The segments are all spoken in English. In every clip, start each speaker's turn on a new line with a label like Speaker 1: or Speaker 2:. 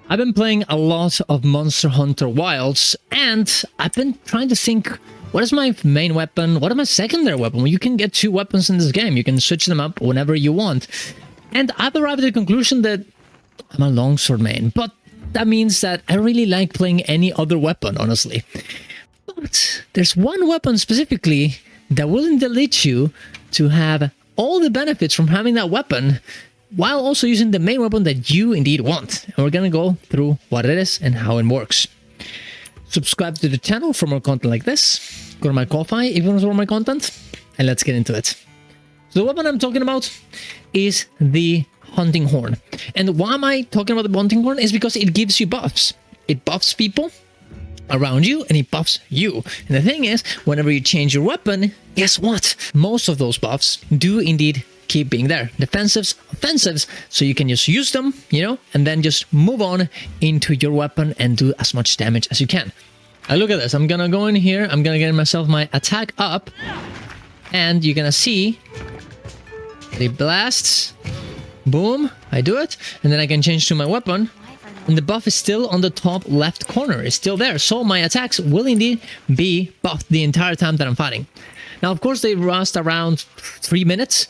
Speaker 1: I've been playing a lot of Monster Hunter Wilds, and I've been trying to think, what is my main weapon? What is my secondary weapon? Well, you can get 2 weapons in this game. You can switch them up whenever you want. And I've arrived at the conclusion that I'm a longsword main, but that means that I really like playing any other weapon, honestly. But there's one weapon specifically that will indeed lead you to have all the benefits from having that weapon while also using the main weapon that you indeed want. And we're gonna go through what it is and how it works. Subscribe to the channel for more content like this. Go to my Ko-Fi if you want to support my content, and let's get into it. So the weapon I'm talking about is the Hunting Horn. And why am I talking about the Hunting Horn? Is because it gives you buffs. It buffs people around you, and it buffs you. And the thing is, whenever you change your weapon, guess what? Most of those buffs do indeed keep being there. Defensives, offensives, so you can just use them, you know, and then just move on into your weapon and do as much damage as you can. Look at this. I'm gonna go in here. I'm gonna get myself my attack up, and you're gonna see it blasts. Boom, I do it, and then I can change to my weapon, and the buff is still on the top left corner. It's still there, so my attacks will indeed be buffed the entire time that I'm fighting. Now, of course, they last around 3 minutes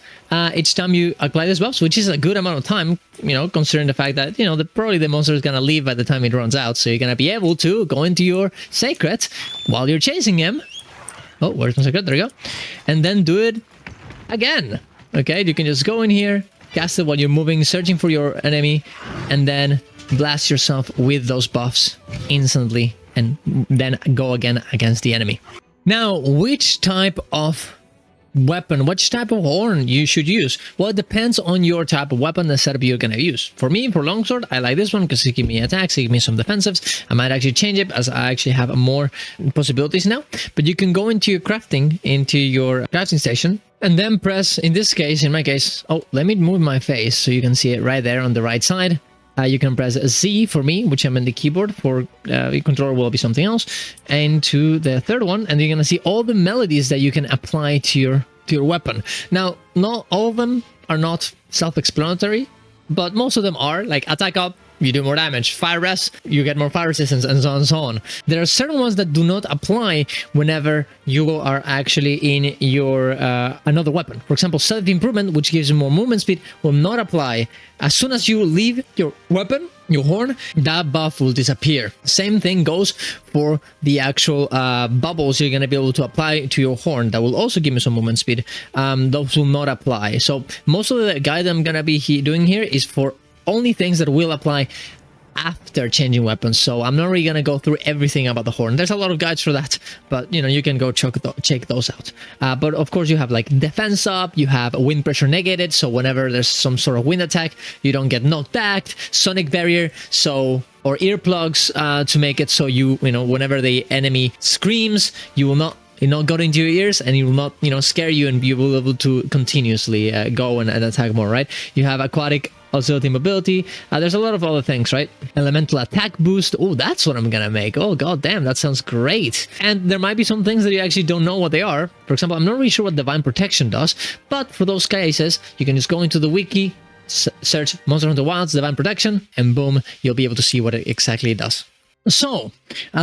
Speaker 1: each time you apply this buffs, which is a good amount of time, you know, considering the fact that, you know, probably the monster is gonna leave by the time it runs out, so you're gonna be able to go into your sacred while you're chasing him. Oh, where's my sacred? There you go. And then do it again. Okay, you can just go in here, cast it while you're moving, searching for your enemy, and then blast yourself with those buffs instantly, and then go again against the enemy. Now, which type of weapon, which type of horn you should use? Well, it depends on your type of weapon and setup you're gonna use. For me, for longsword, I like this one because it gives me attacks, it gives me some defensives. I might actually change it as I actually have more possibilities now. But you can go into your crafting station, and then press, in this case, in my case, oh, let me move my face so you can see it right there on the right side. You can press Z for me, which I'm in the keyboard. For your controller will be something else. And to the third one, and you're gonna see all the melodies that you can apply to your weapon. Now, not all of them are not self-explanatory, but most of them are. Like attack up, you do more damage. Fire rest, you get more fire resistance, and so on and so on. There are certain ones that do not apply whenever you are actually in your another weapon. For example, self-improvement, which gives you more movement speed, will not apply. As soon as you leave your weapon, your horn, that buff will disappear. Same thing goes for the actual bubbles you're going to be able to apply to your horn. That will also give you some movement speed. Those will not apply. So most of the guide I'm going to be doing here is for only things that will apply after changing weapons. So I'm not really going to go through everything about the horn. There's a lot of guides for that, but you know, you can go check those out. But of course you have like defense up, you have wind pressure negated, so whenever there's some sort of wind attack, you don't get knocked back. Sonic barrier, so, or earplugs to make it so you know, whenever the enemy screams, you will not go into your ears, and it will not, you know, scare you, and you will be able to continuously go and attack more, right? You have aquatic auxiliary mobility. There's a lot of other things, right? Elemental attack boost. Oh, that's what I'm gonna make. Oh, god damn, that sounds great. And there might be some things that you actually don't know what they are. For example, I'm not really sure what Divine Protection does, but for those cases, you can just go into the wiki, search Monster Hunter Wilds Divine Protection, and boom, you'll be able to see what it exactly does. So,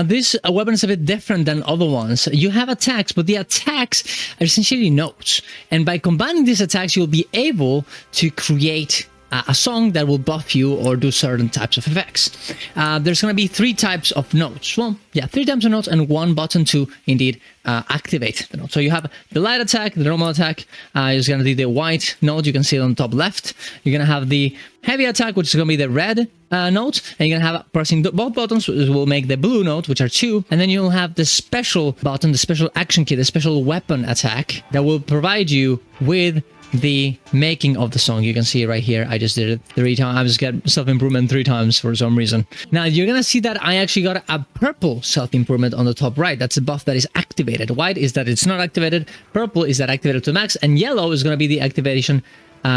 Speaker 1: this weapon is a bit different than other ones. You have attacks, but the attacks are essentially notes. And by combining these attacks, you'll be able to create a song that will buff you or do certain types of effects. There's going to be 3 types of notes. Well, yeah, 3 types of notes and 1 button to indeed activate the note. So you have the light attack, the normal attack. It's going to be the white note. You can see it on the top left. You're going to have the heavy attack, which is going to be the red note. And you're going to have pressing both buttons, which will make the blue note, which are 2. And then you'll have the special button, the special action key, the special weapon attack that will provide you with the making of the song. You can see it right here. I just did it 3 times. I just got self-improvement 3 times for some reason. Now you're gonna see that I actually got a purple self-improvement on the top right. That's a buff that is activated. White is that it's not activated. Purple is that activated to max, and yellow is gonna be the activation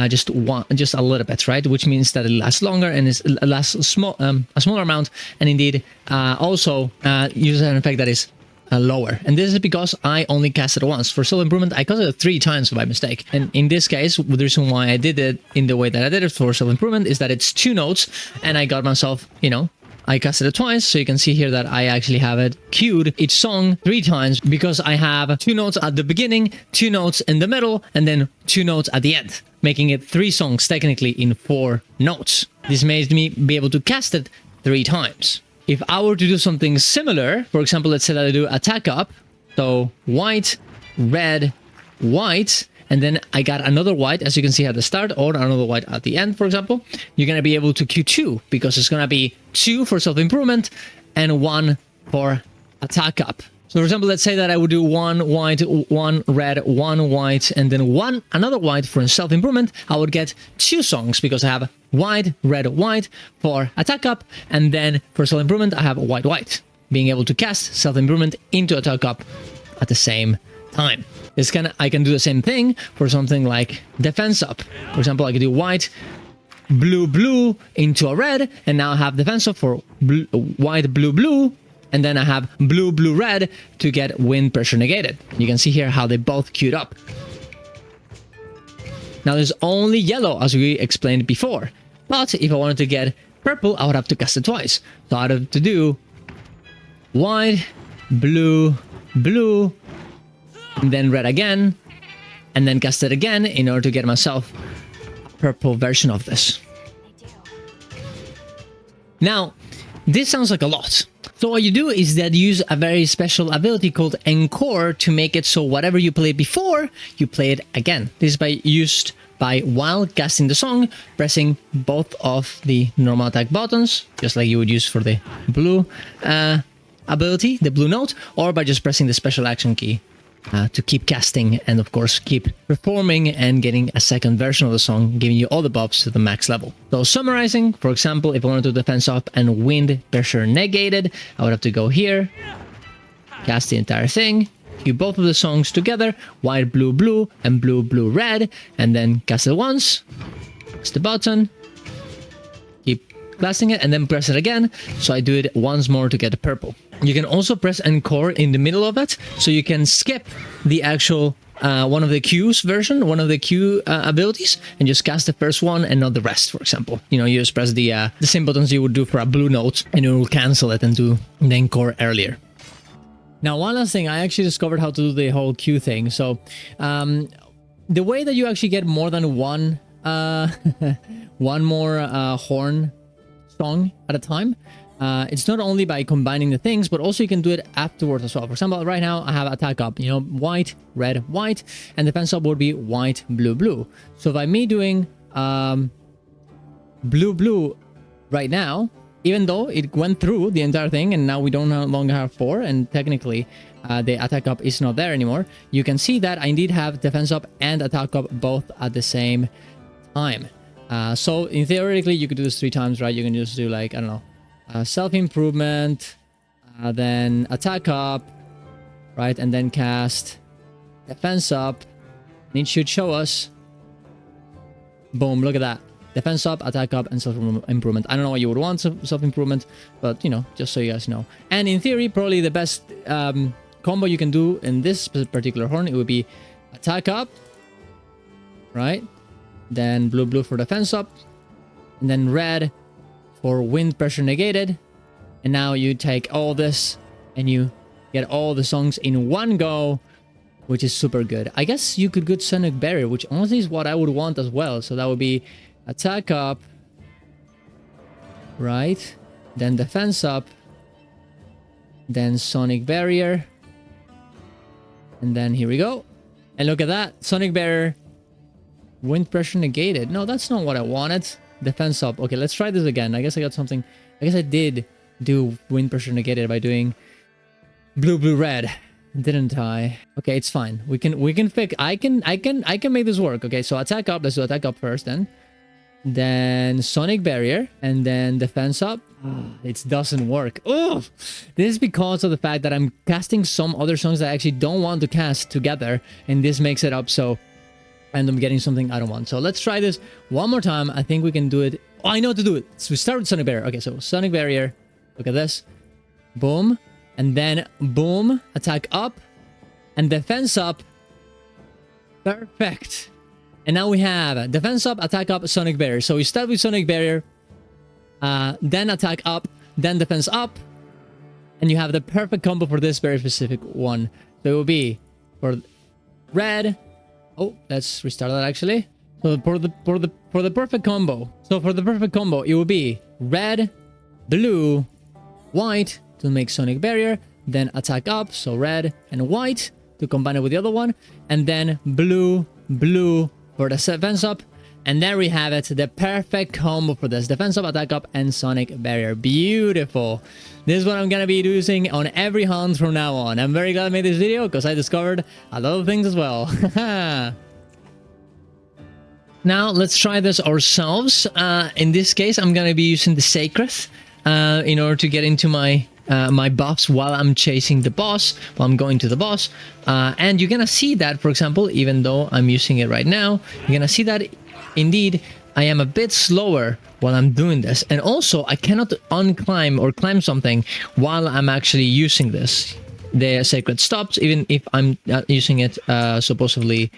Speaker 1: just a little bit, right? Which means that it lasts longer and it lasts a smaller amount, and indeed also uses an effect that is lower. And this is because I only cast it once. For self-improvement, I cast it 3 times by mistake. And in this case, the reason why I did it in the way that I did it for self-improvement is that it's 2 notes, and I got myself, you know, I casted it twice, so you can see here that I actually have it queued each song 3 times because I have 2 notes at the beginning, 2 notes in the middle, and then 2 notes at the end, making it 3 songs technically in 4 notes. This made me be able to cast it 3 times. If I were to do something similar, for example, let's say that I do attack up, so white, red, white, and then I got another white, as you can see at the start, or another white at the end, for example, you're going to be able to queue 2, because it's going to be 2 for self-improvement and 1 for attack up. So for example, let's say that I would do 1 white, 1 red, 1 white, and then another white for self-improvement. I would get 2 songs because I have white, red, white for attack up, and then for self-improvement, I have white, white, being able to cast self-improvement into attack up at the same time. I can do the same thing for something like defense up. For example, I could do white, blue, blue into a red, and now I have defense up for white, blue, blue, and then I have blue, blue, red to get wind pressure negated. You can see here how they both queued up. Now there's only yellow, as we explained before, but if I wanted to get purple, I would have to cast it twice. So I'd have to do white, blue, blue, and then red again, and then cast it again in order to get myself a purple version of this. Now, this sounds like a lot. So what you do is that you use a very special ability called Encore to make it so whatever you played before, you play it again. This is used by while casting the song, pressing both of the normal attack buttons, just like you would use for the blue ability, the blue note, or by just pressing the special action key. To keep casting and of course keep performing and getting a second version of the song, giving you all the buffs to the max level. So summarizing, for example, if I wanted to defense up and wind pressure negated, I would have to go here, cast the entire thing, cue both of the songs together, white, blue, blue, and blue, blue, red, and then cast it once, press the button, keep casting it, and then press it again, so I do it once more to get the purple. You can also press Encore in the middle of it, so you can skip the actual one of the Q's version, one of the Q abilities, and just cast the first one and not the rest, for example. You know, you just press the same buttons you would do for a blue note, and it will cancel it and do the Encore earlier. Now, one last thing, I actually discovered how to do the whole Q thing. So, the way that you actually get more than one more horn song at a time, it's not only by combining the things, but also you can do it afterwards as well. For example, right now I have attack up, you know, white, red, white, and defense up would be white, blue, blue. So by me doing blue, blue right now, even though it went through the entire thing and now we don't no longer have 4, and technically the attack up is not there anymore, you can see that I indeed have defense up and attack up both at the same time. So in theoretically, you could do this 3 times, right? You can just do like, I don't know, self-improvement, then attack up, right? And then cast defense up, and it should show us, boom, look at that. Defense up, attack up, and self-improvement. I don't know what you would want self-improvement, but, you know, just so you guys know. And in theory, probably the best combo you can do in this particular horn, it would be attack up, right? Then blue, blue for defense up, and then red for wind pressure negated. And now you take all this and you get all the songs in one go, which is super good. I guess you could get Sonic Barrier, which honestly is what I would want as well. So that would be attack up, right? Then defense up, then Sonic Barrier, and then here we go. And look at that, Sonic Barrier, wind pressure negated. No, that's not what I wanted. Defense up. Okay, let's try this again. I guess I got something. I guess I did do wind pressure negated by doing blue, blue, red, didn't I? Okay, it's fine. We can fix. I can make this work. Okay, so attack up. Let's do attack up first, then Sonic Barrier, and then defense up. It doesn't work. Oh, this is because of the fact that I'm casting some other songs that I actually don't want to cast together, and this makes it up so. And I'm getting something I don't want. So let's try this one more time. I think we can do it. Oh, I know how to do it. So we start with Sonic Barrier. Okay, so Sonic Barrier. Look at this. Boom. And then boom. Attack up. And defense up. Perfect. And now we have defense up, attack up, Sonic Barrier. So we start with Sonic Barrier. Then attack up. then defense up, and you have the perfect combo for this very specific one. So it will be for red. Oh, let's restart that actually. So for the perfect combo. So for the perfect combo, it will be red, blue, white to make Sonic Barrier, then attack up, so red and white to combine it with the other one, and then blue, blue for the defense up. And there we have it, the perfect combo for this defense up, attack up, and Sonic Barrier. Beautiful. This is what I'm gonna be using on every hunt from now on. I'm very glad I made this video because I discovered a lot of things as well. Now let's try this ourselves. In this case, I'm gonna be using the Sacred in order to get into my my buffs while I'm chasing the boss, while I'm going to the boss. And you're gonna see that, for example, even though I'm using it right now, you're gonna see that indeed I am a bit slower while I'm doing this. And also I cannot unclimb or climb something while I'm actually using this. The Sacred stops even if I'm using it supposedly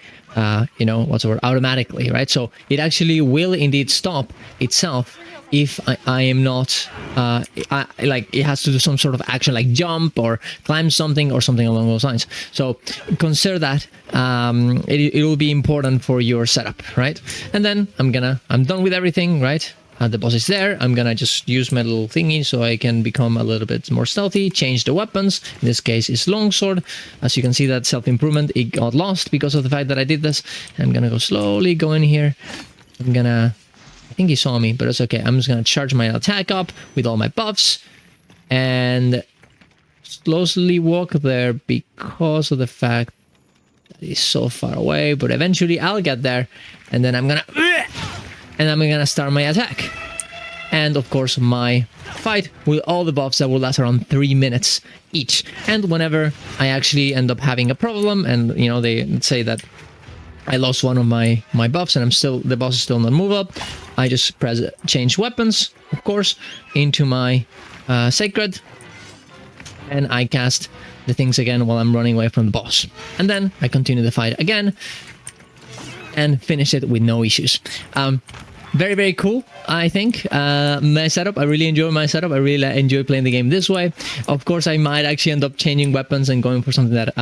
Speaker 1: you know, what's the word, automatically, right? So it actually will indeed stop itself if I am not like it has to do some sort of action like jump or climb something or something along those lines. So consider that it will be important for your setup, right? And then I'm done with everything, right? The boss is there. I'm gonna just use my little thingy so I can become a little bit more stealthy, change the weapons. In this case, it's longsword. As you can see, that self-improvement, it got lost because of the fact that I did this. I'm gonna go slowly go in here. I think he saw me, but it's okay. I'm just gonna charge my attack up with all my buffs and slowly walk there because of the fact that he's so far away, but eventually I'll get there, and then I'm gonna start my attack. And of course my fight with all the buffs that will last around 3 minutes each. And whenever I actually end up having a problem and, you know, they say that I lost one of my buffs and the boss is still not moved up, I just press change weapons, of course, into my Sacred, and I cast the things again while I'm running away from the boss. And then I continue the fight again and finish it with no issues. Very, very cool, I think. My setup, I really enjoy my setup. I really enjoy playing the game this way. Of course, I might actually end up changing weapons and going for something that,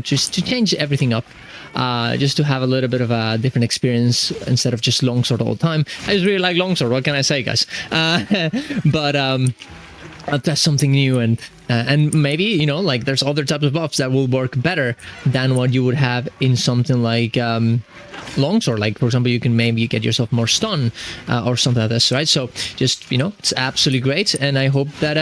Speaker 1: just to change everything up. Just to have a little bit of a different experience instead of just longsword all the time. I just really like longsword, what can I say, guys? But I'll test something new, and maybe, you know, like there's other types of buffs that will work better than what you would have in something like longsword. Like, for example, you can maybe get yourself more stun or something like this, right? So just, you know, it's absolutely great, and I hope that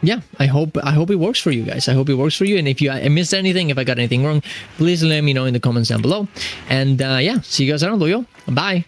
Speaker 1: yeah, I hope it works for you guys. I hope it works for you. And if I missed anything, if I got anything wrong, please let me know in the comments down below. And yeah, see you guys around, Loyo. Bye.